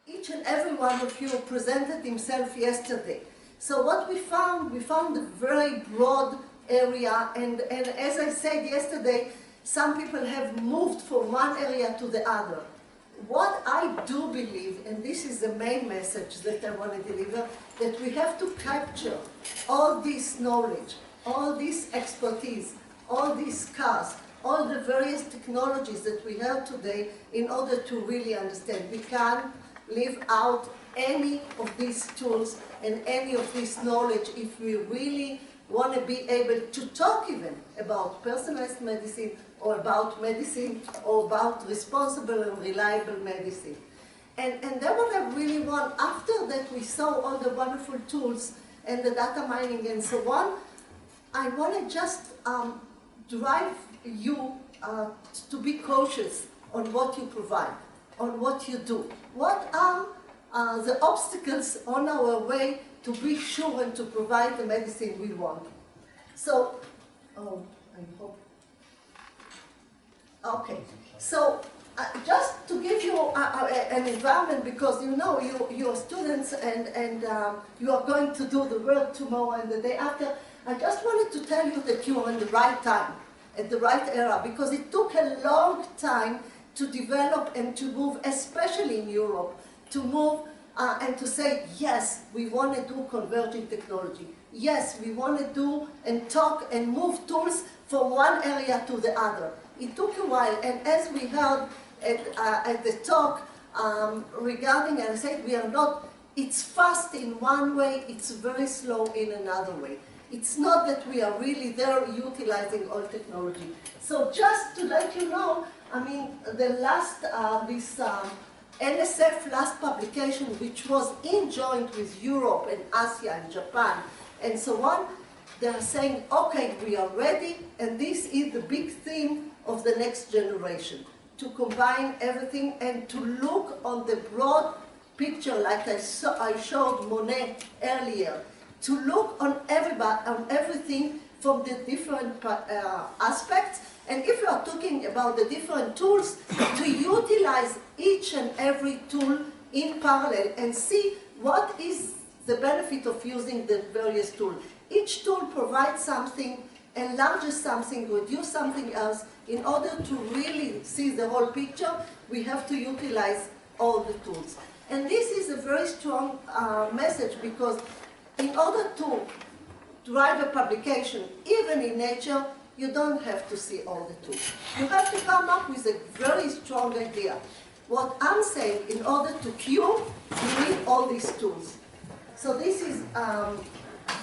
each and every one of you presented himself yesterday. So what we found a very broad area, and as I said yesterday, some people have moved from one area to the other. What I do believe, and this is the main message that I want to deliver, that we have to capture all this knowledge, all this expertise, all these scars, all the various technologies that we have today in order to really understand. We can't leave out any of these tools and any of this knowledge if we really want to be able to talk even about personalized medicine or about medicine or about responsible and reliable medicine. And then what I really want, after that we saw all the wonderful tools and the data mining and so on, I want to just drive you to be cautious on what you provide, on what you do. What are the obstacles on our way to be sure and to provide the medicine we want? So, I hope. Okay, so just to give you an environment, because you know you're students and you are going to do the work tomorrow and the day after, I just wanted to tell you that you're in the right time, at the right era, because it took a long time to develop and to move, especially in Europe, to move and to say, yes, we want to do converging technology. Yes, we want to do and talk and move tools from one area to the other. It took a while, and as we heard at the talk regarding, and I said, we are not, it's fast in one way, it's very slow in another way. It's not that we are really there utilizing all technology. So just to let you know, I mean, the last, NSF last publication, which was in joint with Europe and Asia and Japan and so on, they are saying, okay, we are ready, and this is the big theme of the next generation, to combine everything and to look on the broad picture, like I showed Monet earlier, to look on everything from the different aspects. And if you are talking about the different tools, to utilize each and every tool in parallel and see what is the benefit of using the various tools. Each tool provides something, enlarges something, reduces something else. In order to really see the whole picture, we have to utilize all the tools. And this is a very strong message, because in order to drive a publication, even in Nature, you don't have to see all the tools. You have to come up with a very strong idea. What I'm saying, in order to cure, you need all these tools. So this is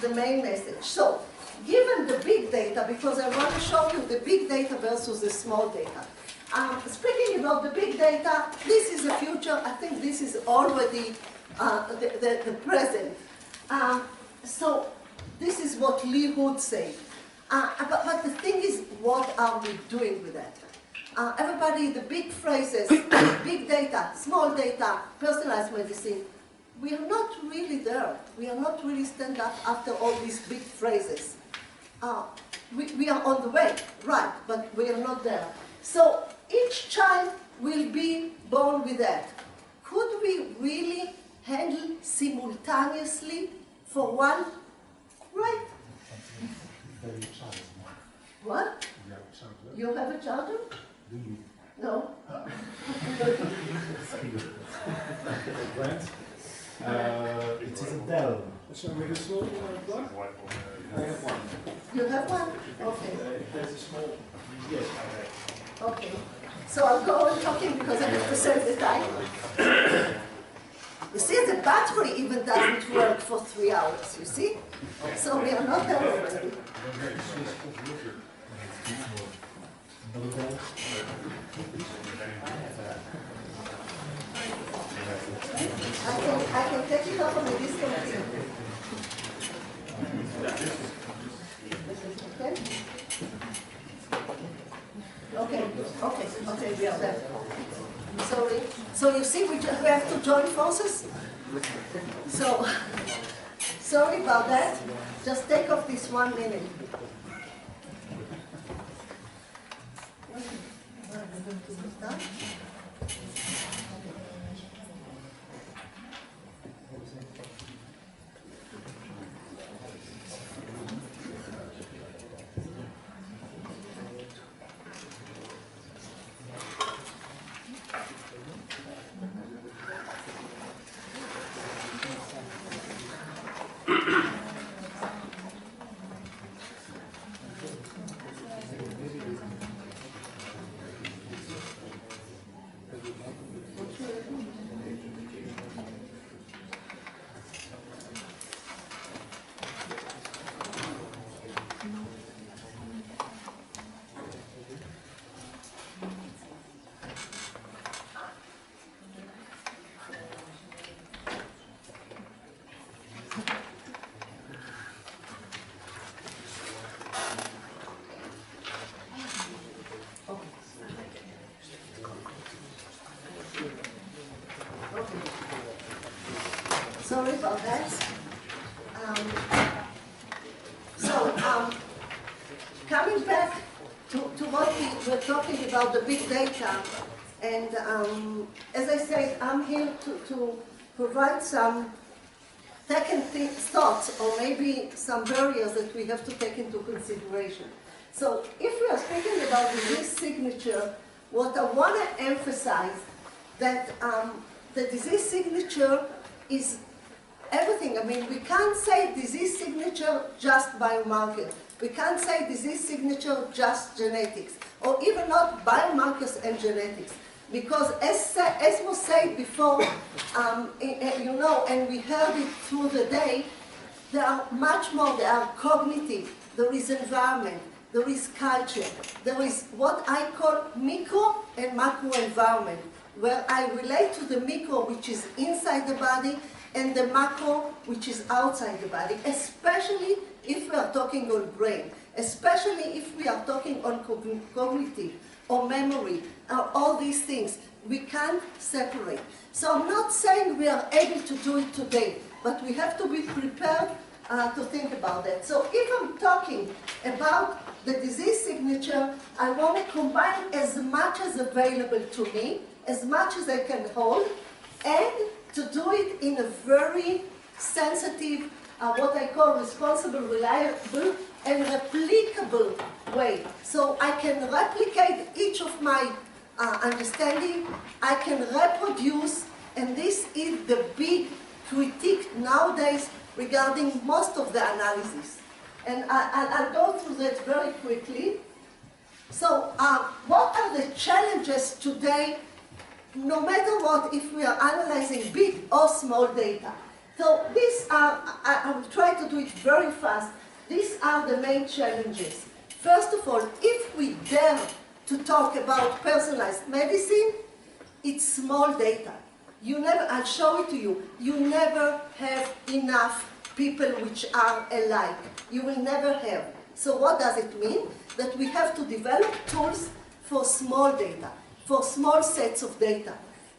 the main message. So, given the big data, because I want to show you the big data versus the small data. Speaking about the big data, this is the future. I think this is already the present. So this is what Lee Hood said. But the thing is, what are we doing with that? Everybody, the big phrases, big data, small data, personalized medicine, we are not really there. We are not really stand up after all these big phrases. We are on the way, right, but we are not there. So each child will be born with that. Could we really handle simultaneously for one? Right. What? You have a charger? No. It is a Dell. So with a small plug? I have one. You have one? Okay. There's a small. Yes. Okay. So I'll go on talking because I have to save the time. You see, the battery even doesn't work for 3 hours, you see? So we are not there already. I can take it off on the disconnect. Okay, we are there. Sorry. So you see, we have to join forces. So, sorry about that. Just take off this 1 minute. Sorry about that. Coming back to what we were talking about, the big data, and as I said, I'm here to provide some second thoughts, or maybe some barriers that we have to take into consideration. So if we are speaking about disease signature, what I want to emphasize that the disease signature is everything. I mean, we can't say disease signature just biomarker. We can't say disease signature just genetics, or even not biomarkers and genetics. Because as was said before, you know, and we heard it through the day, there are much more. There are cognitive, there is environment, there is culture, there is what I call micro and macro environment, where I relate to the micro, which is inside the body, and the macro, which is outside the body, especially if we are talking on brain, especially if we are talking on cognitive or memory, or all these things. We can't separate. So I'm not saying we are able to do it today, but we have to be prepared to think about that. So if I'm talking about the disease signature, I want to combine as much as available to me, as much as I can hold, and to do it in a very sensitive, what I call responsible, reliable, and replicable way. So I can replicate each of my understanding, I can reproduce, and this is the big critique nowadays regarding most of the analysis. And I'll go through that very quickly. So what are the challenges today, no matter what, if we are analyzing big or small data? So these are, I will try to do it very fast. These are the main challenges. First of all, if we dare to talk about personalized medicine, it's small data. You never, I'll show it to you, you never have enough people which are alike. You will never have. So what does it mean? That we have to develop tools for small data, for small sets of data.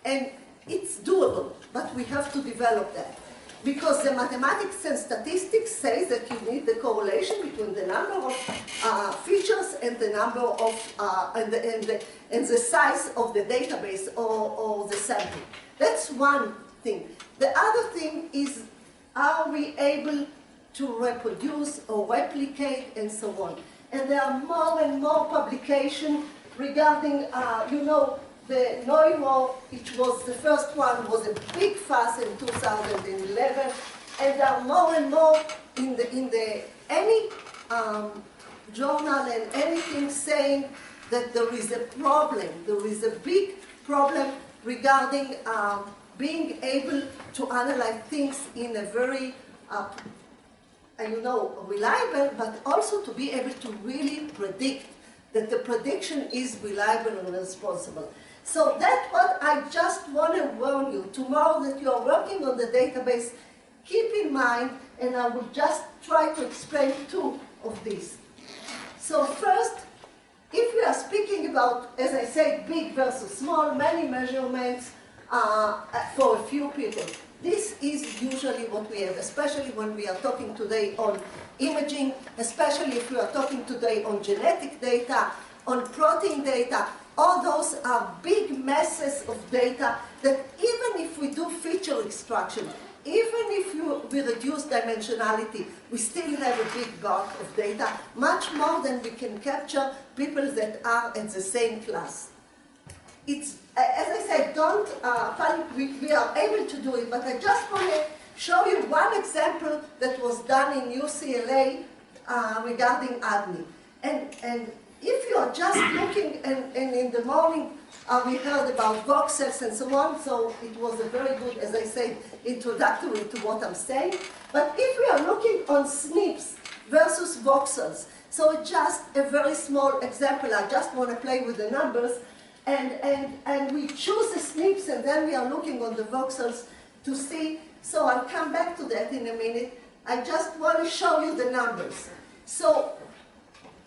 And it's doable, but we have to develop that. Because the mathematics and statistics says that you need the correlation between the number of features and the number of and the size of the database or the sample. That's one thing. The other thing is, are we able to reproduce or replicate and so on? And there are more and more publications regarding, you know, the neuro, which was the first one, was a big fuss in 2011, and there are more and more in any journal and anything saying that there is a problem, there is a big problem regarding being able to analyze things in a very, you know, reliable, but also to be able to really predict that the prediction is reliable and responsible. So that's what I just want to warn you. Tomorrow that you are working on the database, keep in mind, and I will just try to explain two of these. So first, if we are speaking about, as I said, big versus small, many measurements for a few people, this is usually what we have, especially when we are talking today on imaging, especially if we are talking today on genetic data, on protein data. All those are big masses of data that even if we do feature extraction, even if we reduce dimensionality, we still have a big bulk of data, much more than we can capture people that are in the same class. It's, as I said, don't panic, we are able to do it, but I just want to show you one example that was done in UCLA regarding ADNI. And if you are just looking, and in the morning we heard about voxels and so on, so it was a very good, as I said, introductory to what I'm saying. But if we are looking on SNPs versus voxels, so just a very small example, I just want to play with the numbers, and we choose the SNPs, and then we are looking on the voxels to see, so I'll come back to that in a minute. I just want to show you the numbers. So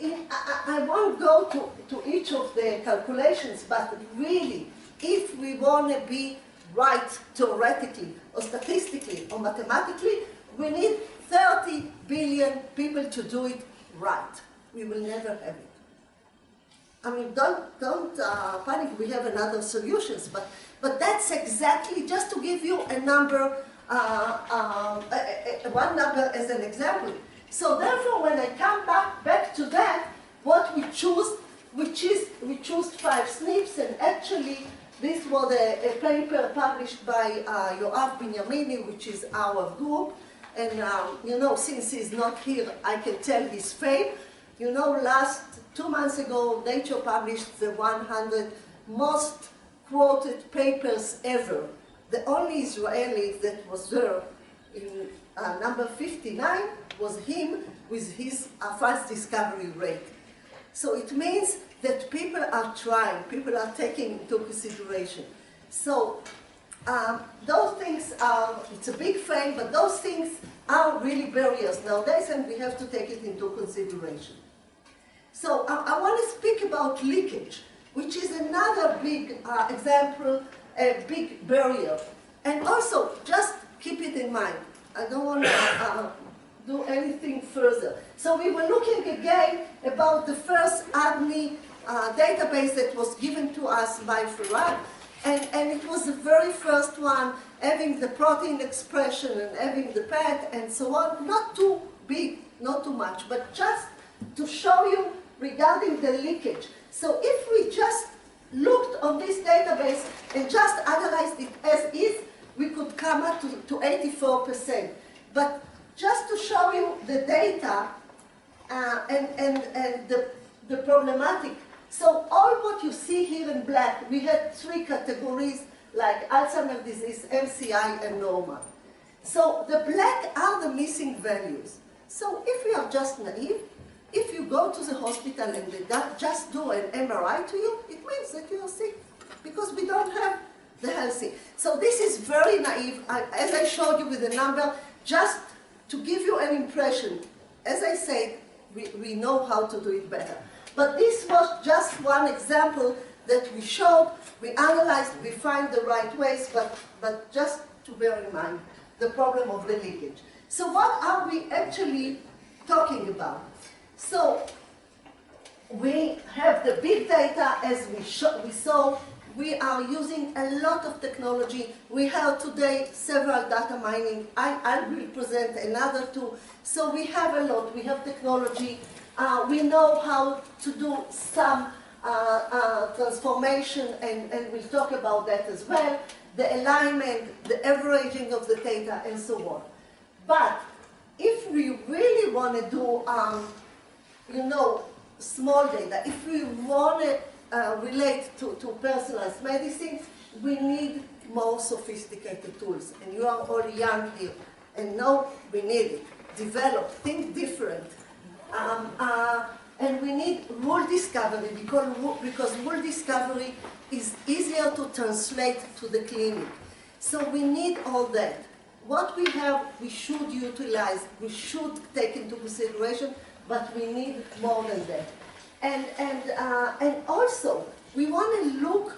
I won't go to each of the calculations, but really, if we want to be right theoretically or statistically or mathematically. We need 30 billion people to do it right. We will never have it. I mean, don't panic, we have another solutions, but that's exactly, just to give you a number, one number as an example. So therefore, when I come back to that, what we choose, we choose 5 SNPs, and actually this was a paper published by Yoav Binyamini, which is our group, and you know, since he's not here, I can tell his fame. You know, 2 months ago, Nature published the 100 most quoted papers ever. The only Israeli that was there in number 59 was him with his fast discovery rate. So it means that people are trying, people are taking into consideration. So those things are, it's a big frame, but those things are really barriers nowadays, and we have to take it into consideration. So I want to speak about leakage, which is another big example, a big barrier. And also, just keep it in mind. I don't want to do anything further. So we were looking again about the first ADNI database that was given to us by Farad. And it was the very first one, having the protein expression and having the PET and so on. Not too big, not too much, but just to show you regarding the leakage. So if we just looked on this database and just analyzed it as is, we could come up to 84%. But just to show you the data and the problematic. So all what you see here in black, we had 3 categories like Alzheimer's disease, MCI, and normal. So the black are the missing values. So if we are just naive, if you go to the hospital and they just do an MRI to you, it means that you are sick, because we don't have the healthy. So this is very naive, as I showed you with the number, just to give you an impression. As I said, we know how to do it better. But this was just one example that we showed, we analyzed, we find the right ways, but just to bear in mind the problem of the leakage. So what are we actually talking about? So we have the big data, as we saw. We are using a lot of technology. We have today several data mining. I will present another 2. So we have a lot. We have technology. We know how to do some transformation, and we'll talk about that as well. The alignment, the averaging of the data, and so on. But if we really want to do you know, small data, if we want to relate to personalized medicine, we need more sophisticated tools. And you are all young here, and know we need it. Develop, think different. And we need rule discovery, because rule discovery is easier to translate to the clinic. So we need all that. What we have, we should utilize, we should take into consideration, but we need more than that. And also, we want to look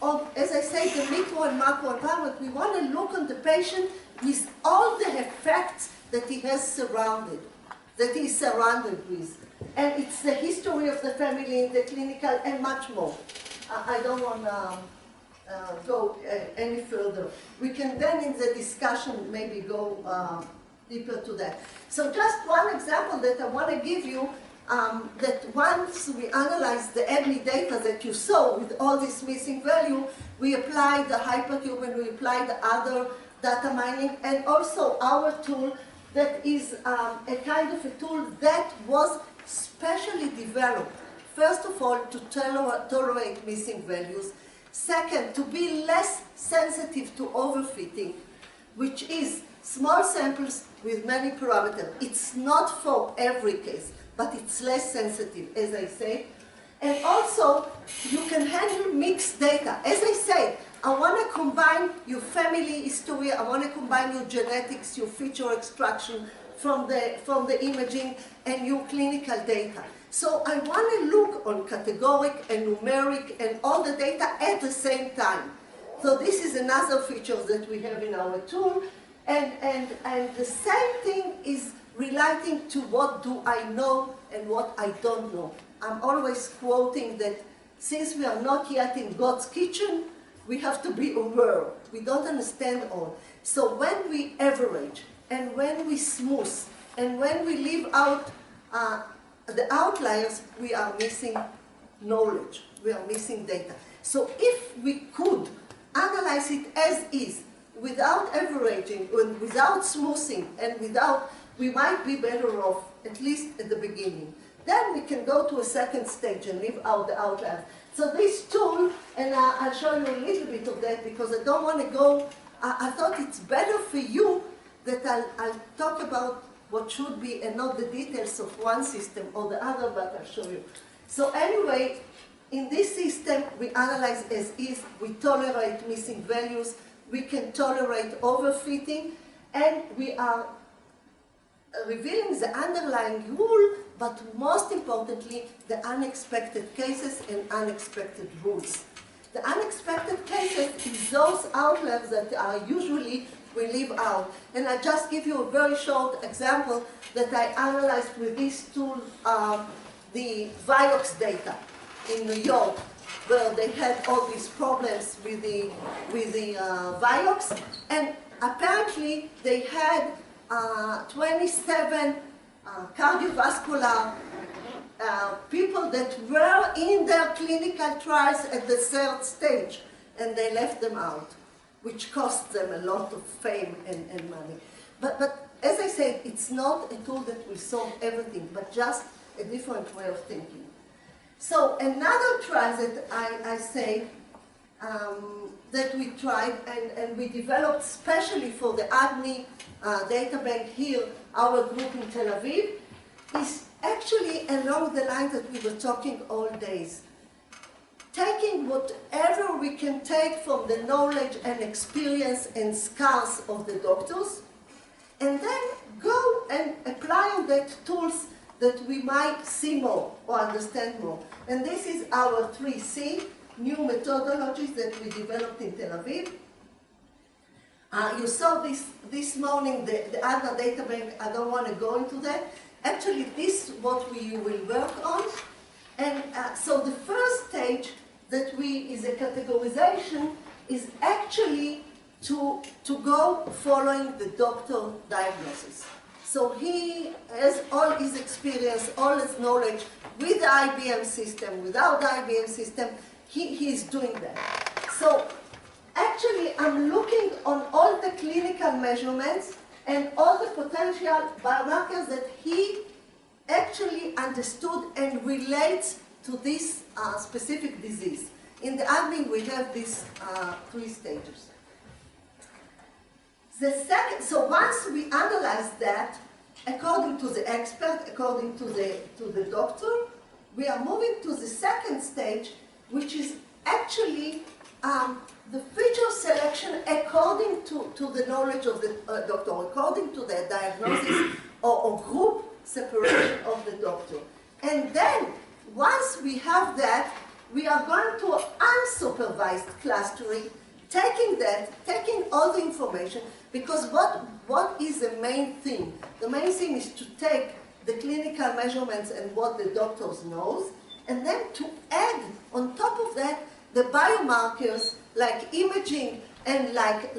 on, as I say, the micro and macro environment. We want to look on the patient with all the effects that he has surrounded, that he is surrounded with. And it's the history of the family in the clinical and much more. I don't want to go any further. We can then in the discussion maybe go deeper to that. So just one example that I want to give you, that once we analyze the ADNI data that you saw with all this missing value, we applied the hypercube and we applied the other data mining, and also our tool that is a kind of a tool that was specially developed, first of all, to tolerate missing values. Second, to be less sensitive to overfitting, which is small samples with many parameters. It's not for every case, but it's less sensitive, as I say. And also, you can handle mixed data. As I said, I want to combine your family history, I want to combine your genetics, your feature extraction from the imaging, and your clinical data. So I want to look on categoric and numeric and all the data at the same time. So this is another feature that we have in our tool. And the same thing is relating to what do I know and what I don't know. I'm always quoting that since we are not yet in God's kitchen, we have to be aware. We don't understand all. So when we average, and when we smooth, and when we leave out the outliers, we are missing knowledge. We are missing data. So if we could analyze it as is, without averaging, without smoothing, and without, we might be better off, at least at the beginning. Then we can go to a second stage and leave out the outliers. So this tool, and I'll show you a little bit of that because I don't want to go, I thought it's better for you that I'll talk about what should be and not the details of one system or the other, but I'll show you. So anyway, in this system, we analyze as is, we tolerate missing values, we can tolerate overfitting, and we are revealing the underlying rule, but most importantly, the unexpected cases and unexpected rules. The unexpected cases is those outliers that are usually we leave out. And I just give you a very short example that I analyzed with this tool, the Vioxx data in New York, where they had all these problems with the Vioxx, and apparently they had 27 cardiovascular people that were in their clinical trials at the third stage, and they left them out, which cost them a lot of fame and money. But as I said, it's not a tool that will solve everything, but just a different way of thinking. So another trial that I say that we tried and we developed specially for the ADNI data bank here, our group in Tel Aviv, is actually along the line that we were talking all days. Taking whatever we can take from the knowledge and experience and scars of the doctors, and then go and apply on that tools that we might see more or understand more. And this is our 3C, new methodologies that we developed in Tel Aviv. You saw this morning, the other data bank, I don't want to go into that. Actually, this is what we will work on. And so the first stage that is a categorization is actually to go following the doctor diagnosis. So he has all his experience, all his knowledge with the IBM system, without the IBM system, he is doing that. So actually I'm looking on all the clinical measurements and all the potential biomarkers that he actually understood and relates to this specific disease. In the admin we have these 3 stages. The second, so once we analyze that, according to the expert, according to the doctor, we are moving to the second stage, which is actually the feature selection according to the knowledge of the doctor, according to the diagnosis or group separation of the doctor. And then, once we have that, we are going to unsupervised clustering, taking all the information, because what is the main thing? The main thing is to take the clinical measurements and what the doctors knows, and then to add on top of that the biomarkers like imaging and like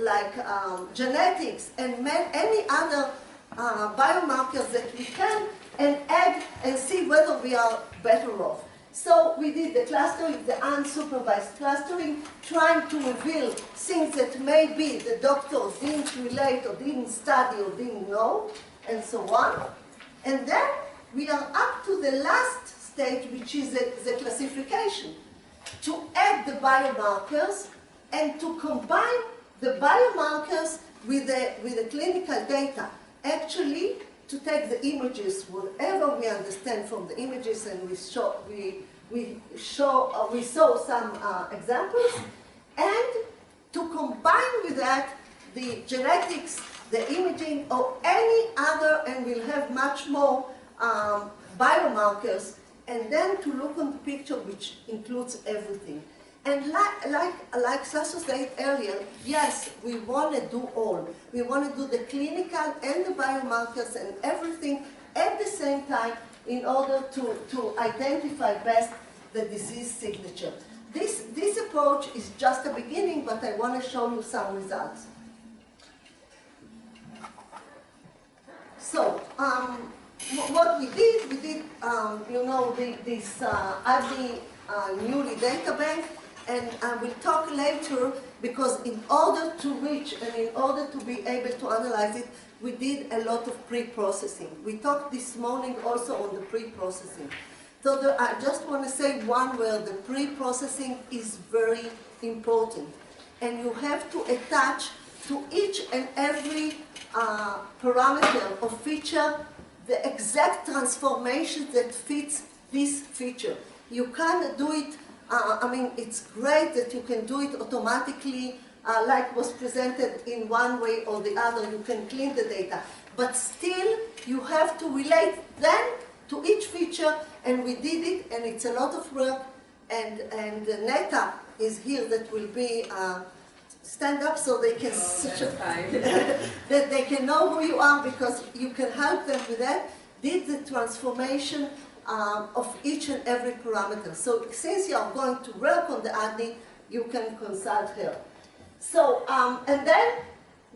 genetics and any other biomarkers that we can, and add and see whether we are better off. So we did the clustering, the unsupervised clustering, trying to reveal things that maybe the doctors didn't relate or didn't study or didn't know, and so on. And then we are up to the last stage, which is the classification, to add the biomarkers and to combine the biomarkers with the clinical data. Actually, to take the images, whatever we understand from the images, and we saw some examples, and to combine with that the genetics, the imaging, or any other, and we'll have much more biomarkers, and then to look on the picture, which includes everything. And like Sasso said earlier, yes, we want to do all. We want to do the clinical and the biomarkers and everything at the same time in order to identify best the disease signature. This approach is just a beginning, but I want to show you some results. So, what we did, you know, this ADNI newly data bank, and we'll talk later, because in order to reach and in order to be able to analyze it, we did a lot of pre-processing. We talked this morning also on the pre-processing. So I just want to say one word, the pre-processing is very important. And you have to attach to each and every parameter or feature the exact transformation that fits this feature. You can't do it, I mean, it's great that you can do it automatically, like was presented in one way or the other. You can clean the data. But still, you have to relate then to each feature, and we did it, and it's a lot of work, and Neta is here that will be stand up so they can that they can know who you are, because you can help them with that. Did the transformation of each and every parameter. So since you are going to work on the ADNI, you can consult her. So and then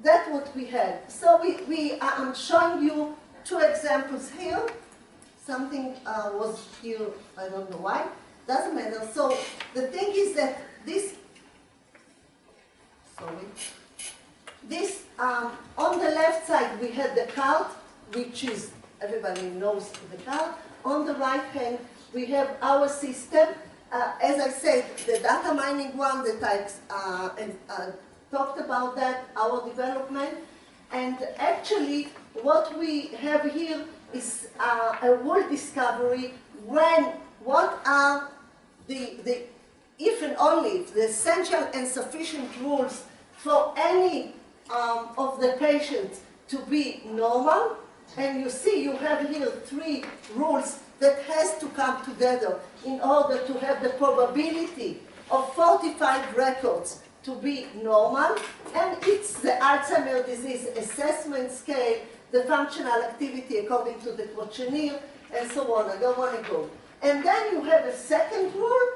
that's what we had. So I'm showing you two examples here. Something was here, I don't know why, doesn't matter. So the thing is that this, on the left side we had the card, which is, everybody knows the card. On the right hand we have our system. As I said, the data mining one that I talked about that, our development. And actually what we have here is a whole discovery what are the if and only if the essential and sufficient rules for any of the patients to be normal. And you see you have here 3 rules that has to come together in order to have the probability of 45 records to be normal. And it's the Alzheimer's disease assessment scale, the functional activity according to the questionnaire, and so on. I don't want to go. And then you have a second rule.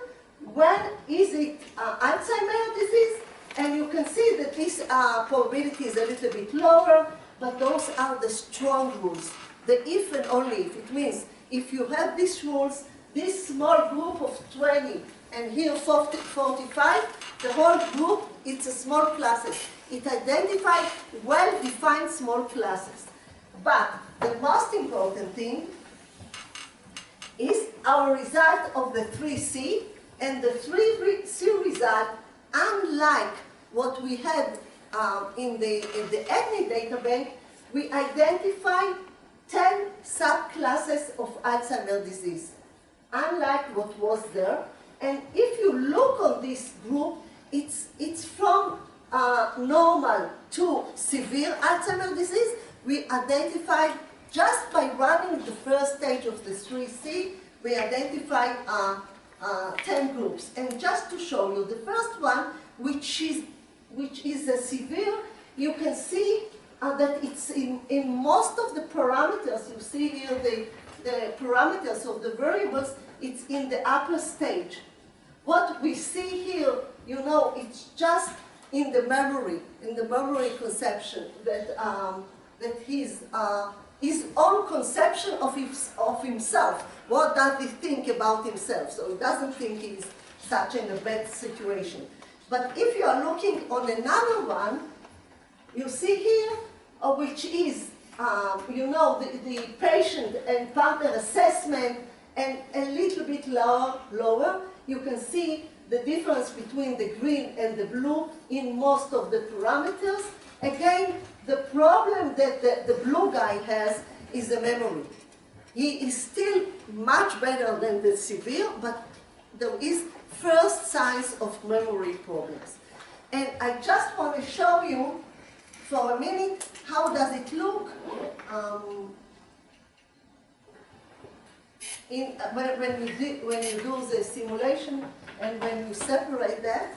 When is it Alzheimer's disease? And you can see that this probability is a little bit lower, but those are the strong rules. The if and only if. It means if you have these rules, this small group of 20, and here 45, the whole group, it's a small classes. It identifies well-defined small classes. But the most important thing is our result of the 3C, and the 3C result, unlike what we had in the ADNI data bank, we identified 10 subclasses of Alzheimer's disease, unlike what was there. And if you look on this group, it's from normal to severe Alzheimer's disease. We identified, just by running the first stage of the 3C, we identified 10 groups. And just to show you, the first one, which is a severe, you can see that it's in most of the parameters. You see here the parameters of the variables, it's in the upper stage. What we see here, you know, it's just in the memory conception that his own conception of himself. What does he think about himself? So he doesn't think he's such in a bad situation. But if you are looking on another one, you see here, which is, you know, the patient and partner assessment, and a little bit lower, you can see the difference between the green and the blue in most of the parameters. Again, the problem that the blue guy has is the memory. He is still much better than the severe, but there is first signs of memory problems. And I just want to show you for a minute how does it look. when you do the simulation and when you separate that.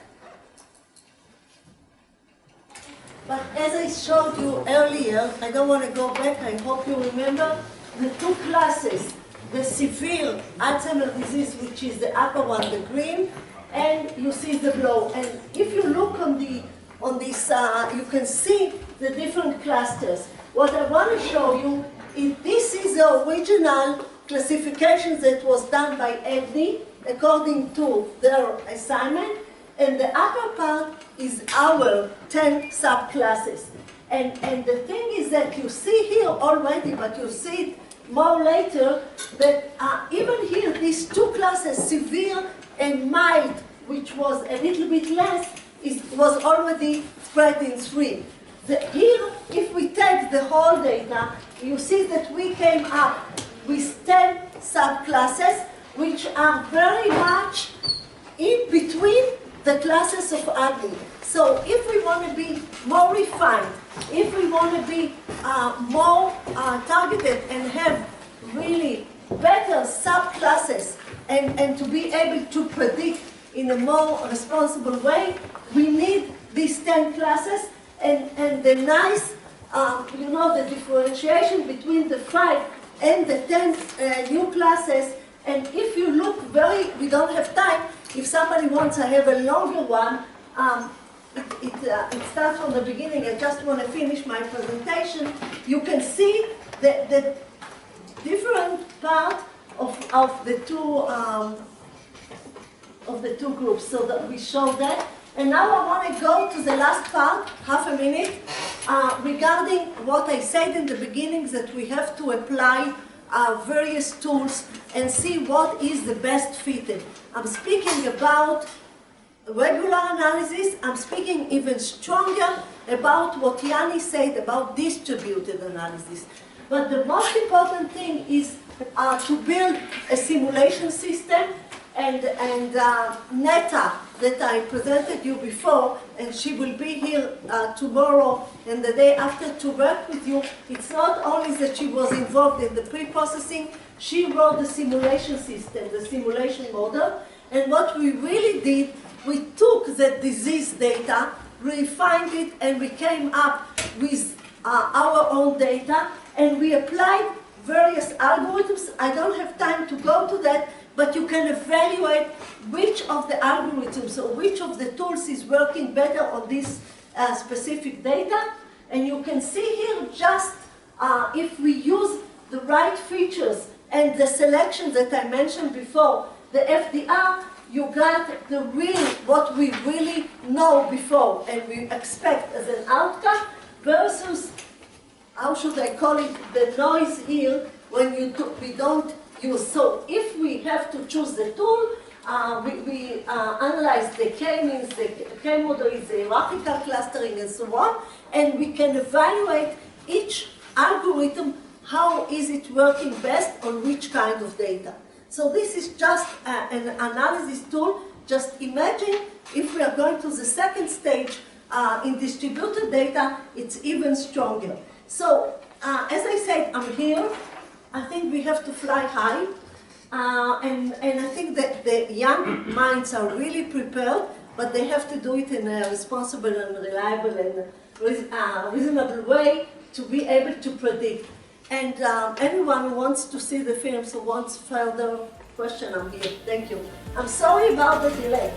But as I showed you earlier, I don't want to go back, I hope you remember, the two classes, the severe Alzheimer's disease, which is the upper one, the green, and you see the blue. And if you look on this, you can see the different clusters. What I want to show you is this is the original classification that was done by EDNI according to their assignment, and the upper part is our 10 subclasses. And the thing is that you see here already, but you see it more later, that even here, these two classes, severe and mild, which was a little bit less, was already spread in 3. Here, if we take the whole data, you see that we came up with 10 subclasses, which are very much in between the classes of ugly. So if we want to be more refined, if we want to be more targeted and have really better subclasses and to be able to predict in a more responsible way, we need these 10 classes and the nice, the differentiation between the 5 and the 10 new classes. And if you look we don't have time, if somebody wants to have a longer one, it starts from the beginning. I just want to finish my presentation. You can see the different part of the two groups. So that we show that. And now I want to go to the last part, half a minute, regarding what I said in the beginning, that we have to apply various tools and see what is the best fitted. I'm speaking about regular analysis. I'm speaking even stronger about what Yanni said about distributed analysis. But the most important thing is to build a simulation system, and Netta, that I presented you before, and she will be here tomorrow and the day after to work with you. It's not only that she was involved in the pre-processing, she wrote the simulation system, the simulation model, and what we really did, we took the disease data, refined it, and we came up with our own data, and we applied various algorithms. I don't have time to go to that, but you can evaluate which of the algorithms or which of the tools is working better on this specific data. And you can see here just if we use the right features and the selection that I mentioned before, the FDR, you got the what we really know before and we expect as an outcome versus, how should I call it, the noise here when we don't use. So if we have to choose the tool, we analyze the K-means, the K-model is the hierarchical clustering and so on, and we can evaluate each algorithm, how is it working best on which kind of data. So this is just an analysis tool. Just imagine if we are going to the second stage in distributed data, it's even stronger. So as I said, I'm here. I think we have to fly high. And I think that the young minds are really prepared, but they have to do it in a responsible and reliable and reasonable way to be able to predict. And anyone who wants to see the films or wants further question, I'm here. Thank you. I'm sorry about the delay.